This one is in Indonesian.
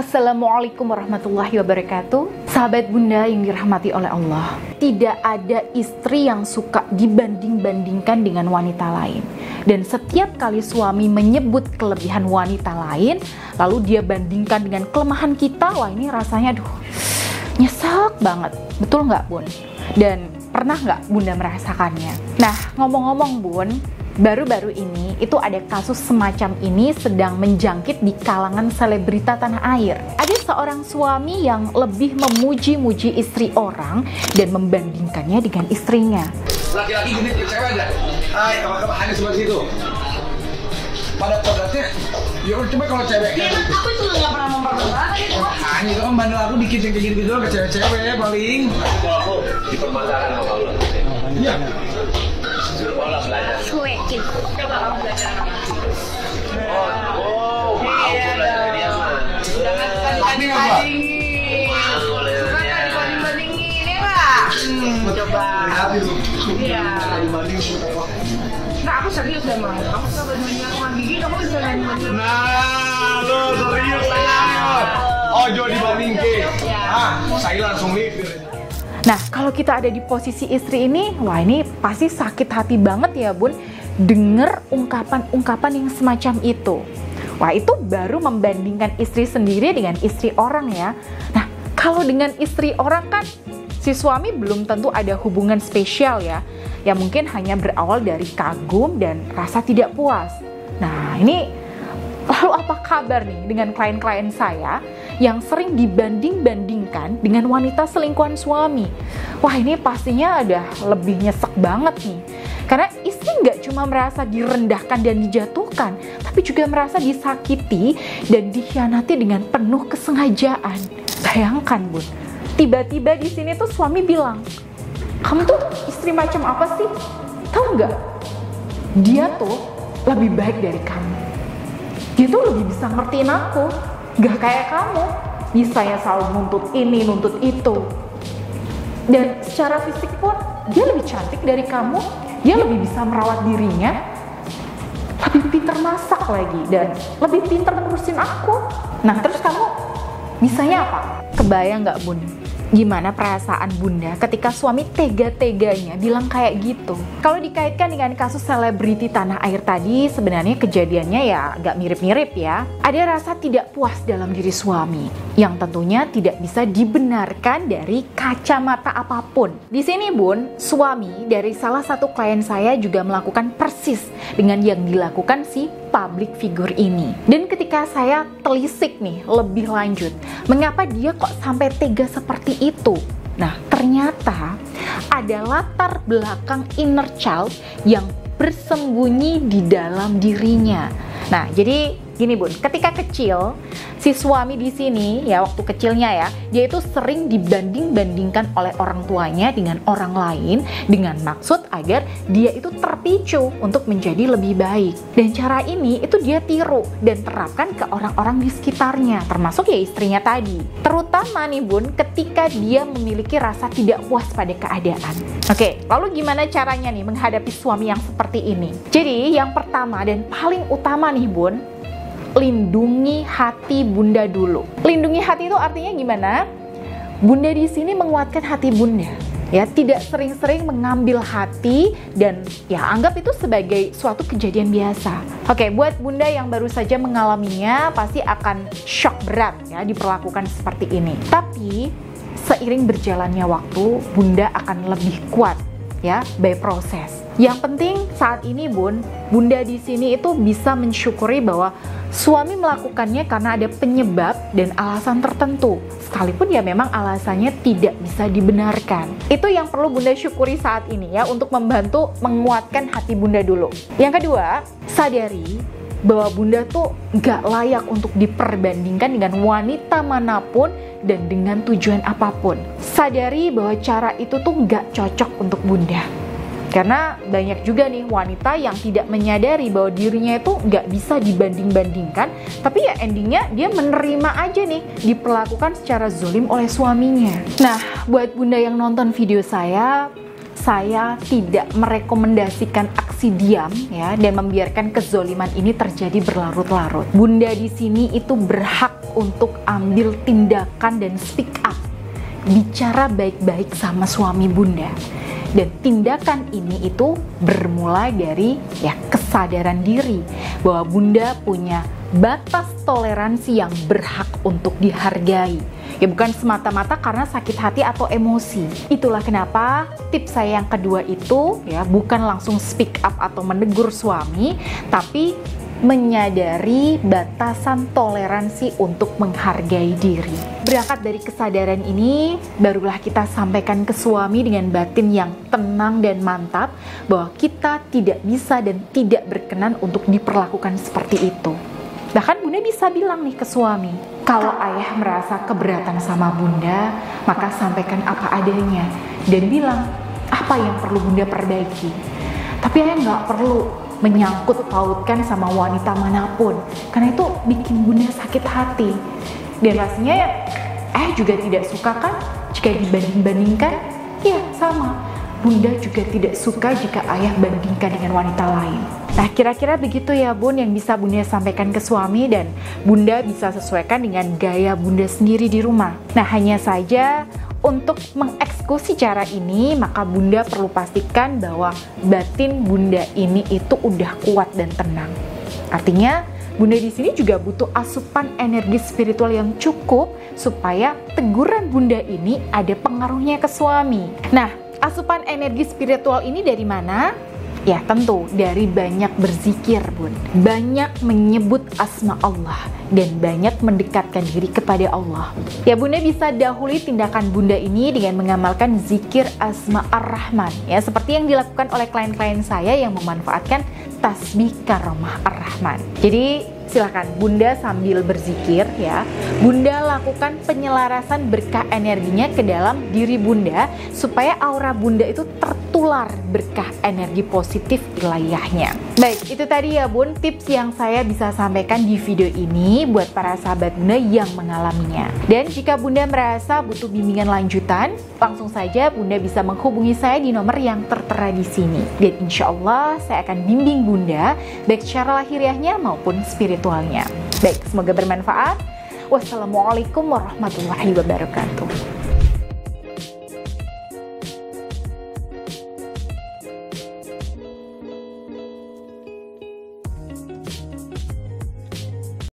Assalamualaikum warahmatullahi wabarakatuh. Sahabat Bunda yang dirahmati oleh Allah, tidak ada istri yang suka dibanding-bandingkan dengan wanita lain. Dan setiap kali suami menyebut kelebihan wanita lain, lalu dia bandingkan dengan kelemahan kita, wah ini rasanya nyesek banget. Betul nggak Bun? Dan pernah nggak Bunda merasakannya? Nah, ngomong-ngomong Bun, baru-baru ini itu ada kasus semacam ini sedang menjangkit di kalangan selebrita tanah air. Ada seorang suami yang lebih memuji-muji istri orang dan membandingkannya dengan istrinya. Laki-laki gini cewek aja. Hai, kawan-kawan ada sebelah situ. Pada kodratnya, ya udah coba kalau cewek. Iya kan aku juga nggak pernah mempermasalahkan itu. Hanya itu kan bandel aku dikit yang kayak gitu doang ke cewek-cewek paling. Kalau aku dipermasalahkan sama Allah. Iya. Sekolah belajar. Cuekin. Coba kamu belajar. Oh, mau belajar dia mah. Jangan banding-bandingin. Jangan banding-bandingin ya nggak? Coba. Iya. Nah aku serius emang. Kamu suka banding-bandingin aku sama Gigi, kamu bisa banding-bandingin. Nah, lo serius lah. Ojo dibandingke. Saya langsung lihat. Nah, kalau kita ada di posisi istri ini, wah ini pasti sakit hati banget ya Bun, denger ungkapan-ungkapan yang semacam itu. Wah, itu baru membandingkan istri sendiri dengan istri orang ya. Nah, kalau dengan istri orang kan, si suami belum tentu ada hubungan spesial ya. Ya mungkin hanya berawal dari kagum dan rasa tidak puas. Nah, ini lalu apa kabar nih dengan klien-klien saya yang sering dibanding-bandingkan dengan wanita selingkuhan suami? Wah ini pastinya udah lebih nyesek banget nih. Karena istri nggak cuma merasa direndahkan dan dijatuhkan, tapi juga merasa disakiti dan dikhianati dengan penuh kesengajaan. Bayangkan Bun, tiba-tiba di sini tuh suami bilang, kamu tuh istri macam apa sih? Tahu nggak? Dia tuh lebih baik dari kamu. Dia tuh lebih bisa ngertiin aku, gak kayak kamu. Misalnya selalu nuntut ini, nuntut itu. Dan secara fisik pun, dia lebih cantik dari kamu. Dia lebih bisa merawat dirinya. Lebih pintar masak lagi. Dan lebih pintar ngurusin aku. Nah terus kamu, bisanya apa? Kebayang gak Bun? Gimana perasaan Bunda ketika suami tega-teganya bilang kayak gitu? Kalau dikaitkan dengan kasus selebriti tanah air tadi, sebenarnya kejadiannya ya agak mirip-mirip ya. Ada rasa tidak puas dalam diri suami yang tentunya tidak bisa dibenarkan dari kacamata apapun. Di sini Bun, suami dari salah satu klien saya juga melakukan persis dengan yang dilakukan si public figure ini. Dan ketika saya telisik nih lebih lanjut, mengapa dia kok sampai tega seperti itu? Nah, ternyata ada latar belakang inner child yang bersembunyi di dalam dirinya. Nah, jadi gini Bun, ketika kecil si suami di sini ya waktu kecilnya ya, dia itu sering dibanding-bandingkan oleh orang tuanya dengan orang lain dengan maksud agar dia itu terpicu untuk menjadi lebih baik. Dan cara ini itu dia tiru dan terapkan ke orang-orang di sekitarnya, termasuk ya istrinya tadi. Terutama nih Bun, ketika dia memiliki rasa tidak puas pada keadaan. Oke, lalu gimana caranya nih menghadapi suami yang seperti ini? Jadi yang pertama dan paling utama nih Bun, lindungi hati Bunda dulu. Lindungi hati itu artinya gimana? Bunda di sini menguatkan hati Bunda. Ya, tidak sering-sering mengambil hati dan ya anggap itu sebagai suatu kejadian biasa. Oke, buat Bunda yang baru saja mengalaminya pasti akan shock berat ya diperlakukan seperti ini. Tapi seiring berjalannya waktu, Bunda akan lebih kuat ya by proses. Yang penting saat ini Bun, Bunda di sini itu bisa mensyukuri bahwa suami melakukannya karena ada penyebab dan alasan tertentu. Sekalipun ya memang alasannya tidak bisa dibenarkan. Itu yang perlu Bunda syukuri saat ini ya, untuk membantu menguatkan hati Bunda dulu. Yang kedua, sadari bahwa Bunda tuh gak layak untuk diperbandingkan dengan wanita manapun dan dengan tujuan apapun. Sadari bahwa cara itu tuh gak cocok untuk Bunda. Karena banyak juga nih wanita yang tidak menyadari bahwa dirinya itu nggak bisa dibanding-bandingkan, tapi ya endingnya dia menerima aja nih diperlakukan secara zolim oleh suaminya. Nah, buat Bunda yang nonton video saya saya tidak merekomendasikan aksi diam ya dan membiarkan kezoliman ini terjadi berlarut-larut. Bunda di sini itu berhak untuk ambil tindakan dan speak up. Bicara baik-baik sama suami Bunda. Dan tindakan ini itu bermula dari ya kesadaran diri bahwa Bunda punya batas toleransi yang berhak untuk dihargai. Ya bukan semata-mata karena sakit hati atau emosi. Itulah kenapa tips saya yang kedua itu ya bukan langsung speak up atau menegur suami, tapi menyadari batasan toleransi untuk menghargai diri. Berangkat dari kesadaran ini, barulah kita sampaikan ke suami dengan batin yang tenang dan mantap bahwa kita tidak bisa dan tidak berkenan untuk diperlakukan seperti itu. Bahkan Bunda bisa bilang nih ke suami, kalau ayah merasa keberatan sama Bunda, maka sampaikan apa adanya dan bilang apa yang perlu Bunda perbaiki. Tapi ayah nggak perlu menyangkut pautkan sama wanita manapun, karena itu bikin Bunda sakit hati. Dan rasanya ayah juga tidak suka kan jika dibanding-bandingkan. Ya sama, Bunda juga tidak suka jika ayah bandingkan dengan wanita lain. Nah kira-kira begitu ya Bun yang bisa Bunda sampaikan ke suami, dan Bunda bisa sesuaikan dengan gaya Bunda sendiri di rumah. Nah hanya saja untuk mengeksekusi cara ini, maka Bunda perlu pastikan bahwa batin Bunda ini itu udah kuat dan tenang. Artinya Bunda di sini juga butuh asupan energi spiritual yang cukup supaya teguran Bunda ini ada pengaruhnya ke suami. Nah, asupan energi spiritual ini dari mana? Ya tentu dari banyak berzikir Bun, banyak menyebut asma Allah, dan banyak mendekatkan diri kepada Allah. Ya Bunda bisa dahului tindakan Bunda ini dengan mengamalkan zikir asma ar-Rahman ya, seperti yang dilakukan oleh klien-klien saya yang memanfaatkan tasbih karomah ar-Rahman. Jadi silakan Bunda sambil berzikir ya, Bunda lakukan penyelarasan berkah energinya ke dalam diri Bunda supaya aura Bunda itu tertular berkah energi positif wilayahnya. Baik, itu tadi ya Bun tips yang saya bisa sampaikan di video ini buat para sahabat Bunda yang mengalaminya. Dan jika Bunda merasa butuh bimbingan lanjutan, langsung saja Bunda bisa menghubungi saya di nomor yang tertera di sini. Dan insya Allah saya akan bimbing Bunda baik secara lahiriahnya maupun spiritualnya. Baik, semoga bermanfaat. Wassalamualaikum warahmatullahi wabarakatuh.